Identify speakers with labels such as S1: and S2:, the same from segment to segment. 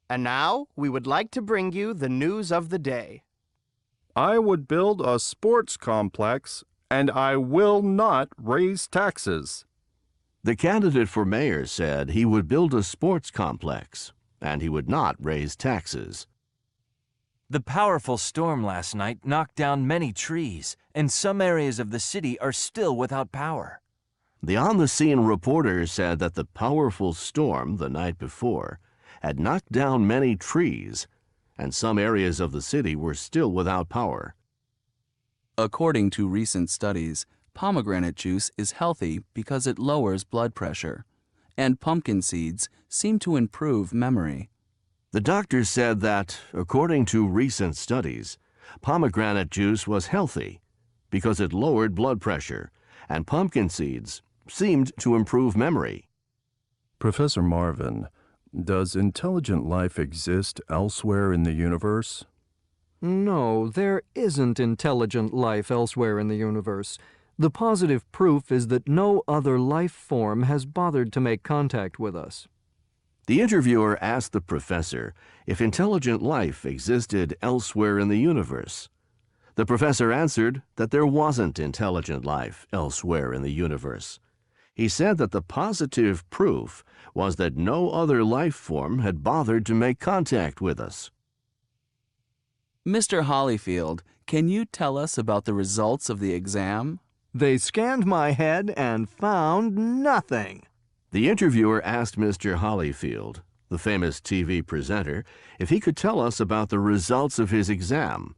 S1: And now, we would like to bring you the news of the day.
S2: I would build a sports complex, and I will not raise taxes.
S3: The candidate for mayor said he would build a sports complex, and he would not raise taxes.
S4: The powerful storm last night knocked down many trees, and some areas of the city are still without power.
S3: The on-the-scene reporter said that the powerful storm the night before had knocked down many trees, and some areas of the city were still without power.
S5: According to recent studies, pomegranate juice is healthy because it lowers blood pressure, and pumpkin seeds seem to improve memory.
S3: The doctor said that, according to recent studies, pomegranate juice was healthy because it lowered blood pressure, and pumpkin seeds seemed to improve memory.
S2: Professor Marvin, does intelligent life exist elsewhere in the universe?
S6: No, there isn't intelligent life elsewhere in the universe. The positive proof is that no other life form has bothered to make contact with us.
S3: The interviewer asked the professor if intelligent life existed elsewhere in the universe. The professor answered that there wasn't intelligent life elsewhere in the universe. He said that the positive proof was that no other life form had bothered to make contact with us.
S5: Mr. Hollyfield, can you tell us about the results of the exam?
S6: They scanned my head and found nothing.
S3: The interviewer asked Mr. Hollyfield, the famous TV presenter, if he could tell us about the results of his exam.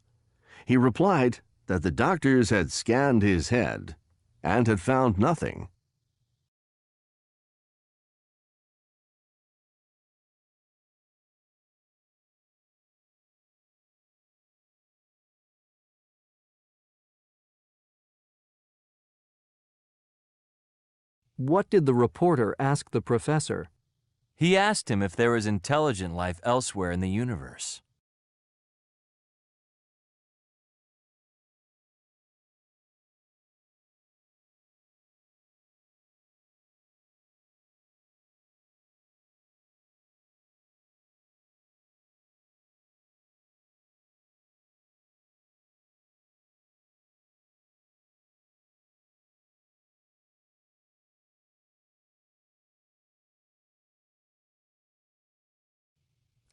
S3: He replied that the doctors had scanned his head and had found nothing.
S6: What did the reporter ask the professor?
S4: He asked him if there was intelligent life elsewhere in the universe.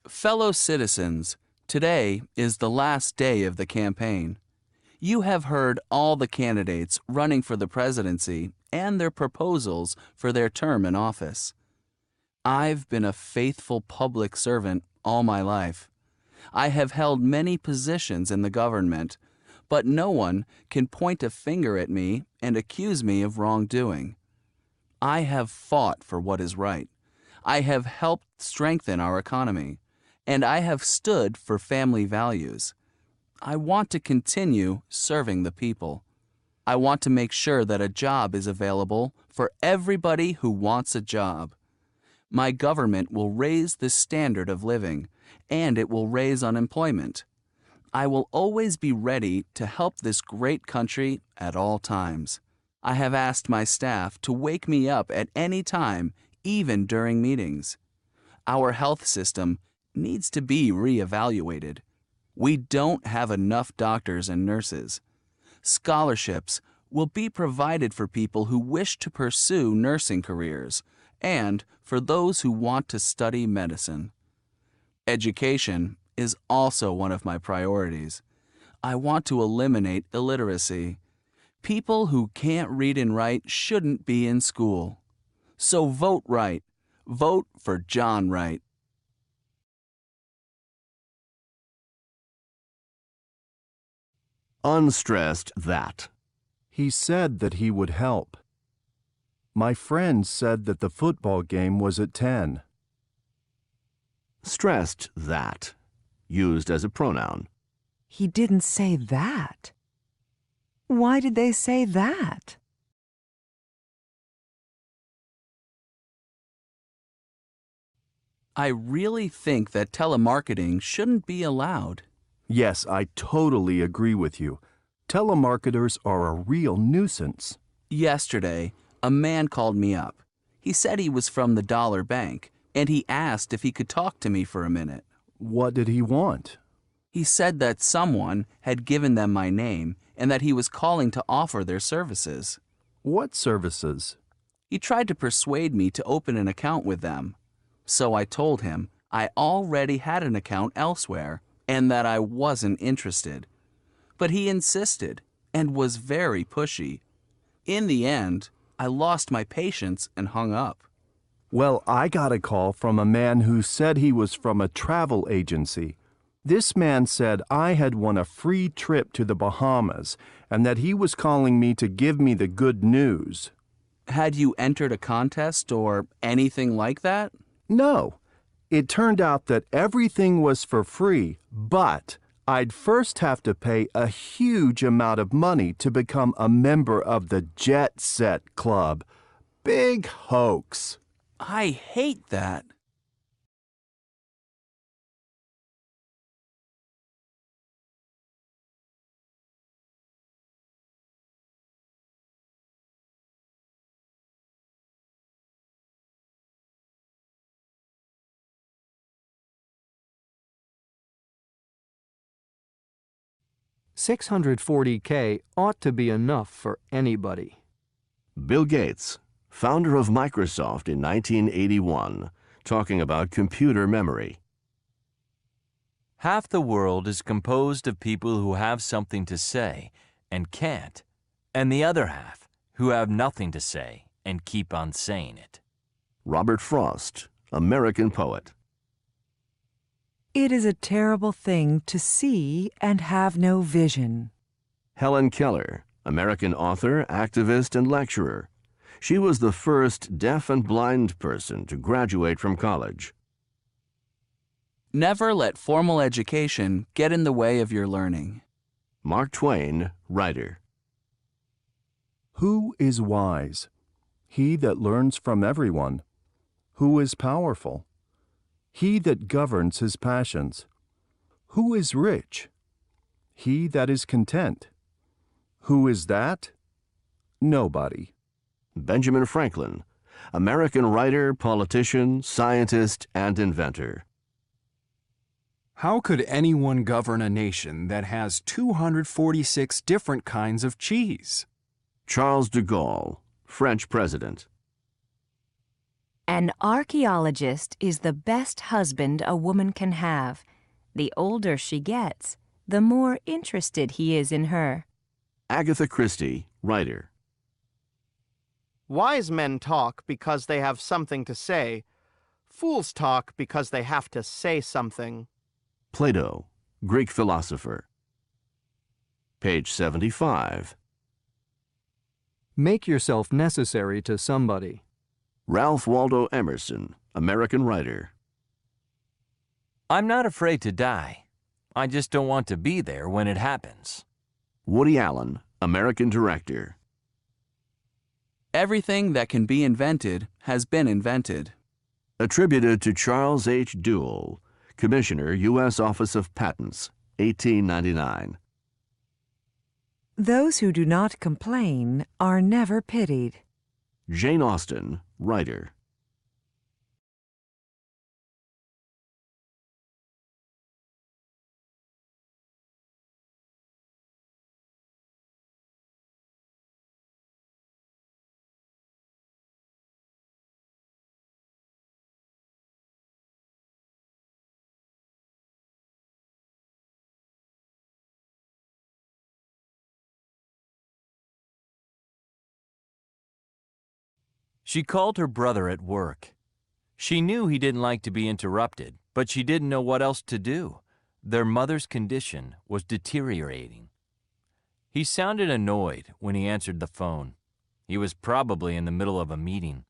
S5: Fellow citizens, today is the last day of the campaign. You have heard all the candidates running for the presidency and their proposals for their term in office. I've been a faithful public servant all my life. I have held many positions in the government, but no one can point a finger at me and accuse me of wrongdoing. I have fought for what is right. I have helped strengthen our economy, and I have stood for family values. I want to continue serving the people. I want to make sure that a job is available for everybody who wants a job. My government will raise the standard of living, and it will raise unemployment. I will always be ready to help this great country at all times. I have asked my staff to wake me up at any time, even during meetings. Our health system needs to be reevaluated. We don't have enough doctors and nurses. Scholarships will be provided for people who wish to pursue nursing careers and for those who want to study medicine. Education is also one of my priorities. I want to eliminate illiteracy. People who can't read and write shouldn't be in school. So vote right. Vote for John Wright.
S3: Unstressed that.
S2: He said that he would help. My friend said that the football game was at 10.
S3: Stressed that. Used as a pronoun.
S7: He didn't say that. Why did they say that?
S5: I really think that telemarketing shouldn't be allowed.
S2: Yes, I totally agree with you. Telemarketers are a real nuisance.
S5: Yesterday, a man called me up. He said he was from the Dollar Bank, and he asked if he could talk to me for a minute.
S2: What did he want?
S5: He said that someone had given them my name and that he was calling to offer their services.
S2: What services?
S5: He tried to persuade me to open an account with them. So I told him I already had an account elsewhere and that I wasn't interested. But he insisted and was very pushy. In the end, I lost my patience and hung up.
S2: Well, I got a call from a man who said he was from a travel agency. This man said I had won a free trip to the Bahamas and that he was calling me to give me the good news.
S5: Had you entered a contest or anything like that?
S2: No. It turned out that everything was for free, but I'd first have to pay a huge amount of money to become a member of the Jet Set Club. Big hoax.
S5: I hate that.
S6: $640K ought to be enough for anybody.
S3: Bill Gates, founder of Microsoft in 1981, talking about computer memory.
S4: Half the world is composed of people who have something to say and can't, and the other half who have nothing to say and keep on saying it.
S3: Robert Frost, American poet.
S7: It is a terrible thing to see and have no vision.
S3: Helen Keller, American author, activist, and lecturer. She was the first deaf and blind person to graduate from college.
S5: Never let formal education get in the way of your learning.
S3: Mark Twain, writer.
S2: Who is wise? He that learns from everyone. Who is powerful? He that governs his passions. Who is rich? He that is content. Who is that? Nobody.
S3: Benjamin Franklin, American writer, politician, scientist, and inventor.
S8: How could anyone govern a nation that has 246 different kinds of cheese?
S3: Charles de Gaulle, French president.
S9: An archaeologist is the best husband a woman can have. The older she gets, the more interested he is in her.
S3: Agatha Christie, writer.
S1: Wise men talk because they have something to say. Fools talk because they have to say something.
S3: Plato, Greek philosopher. Page 75.
S6: Make yourself necessary to somebody.
S3: Ralph Waldo Emerson, American writer.
S4: I'm not afraid to die. I just don't want to be there when it happens.
S3: Woody Allen, American director.
S5: Everything that can be invented has been invented.
S3: Attributed to Charles H. Dewey, Commissioner, U.S. Office of Patents, 1899.
S7: Those who do not complain are never pitied.
S3: Jane Austen, writer.
S4: She called her brother at work. She knew he didn't like to be interrupted, but she didn't know what else to do. Their mother's condition was deteriorating. He sounded annoyed when he answered the phone. He was probably in the middle of a meeting.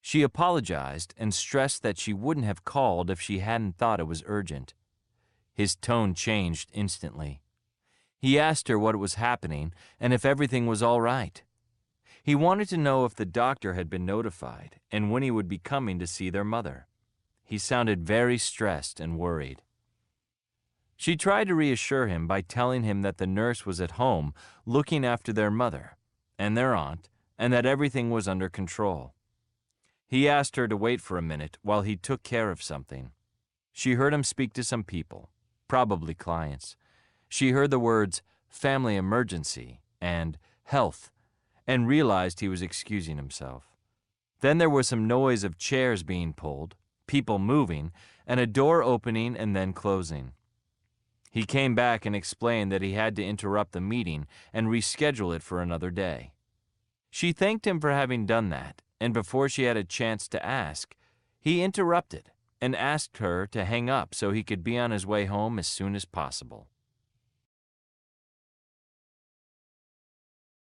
S4: She apologized and stressed that she wouldn't have called if she hadn't thought it was urgent. His tone changed instantly. He asked her what was happening and if everything was all right. He wanted to know if the doctor had been notified and when he would be coming to see their mother. He sounded very stressed and worried. She tried to reassure him by telling him that the nurse was at home looking after their mother and their aunt and that everything was under control. He asked her to wait for a minute while he took care of something. She heard him speak to some people, probably clients. She heard the words family emergency and health and realized he was excusing himself. Then there was some noise of chairs being pulled, people moving, and a door opening and then closing. He came back and explained that he had to interrupt the meeting and reschedule it for another day. She thanked him for having done that, and before she had a chance to ask, he interrupted and asked her to hang up so he could be on his way home as soon as possible.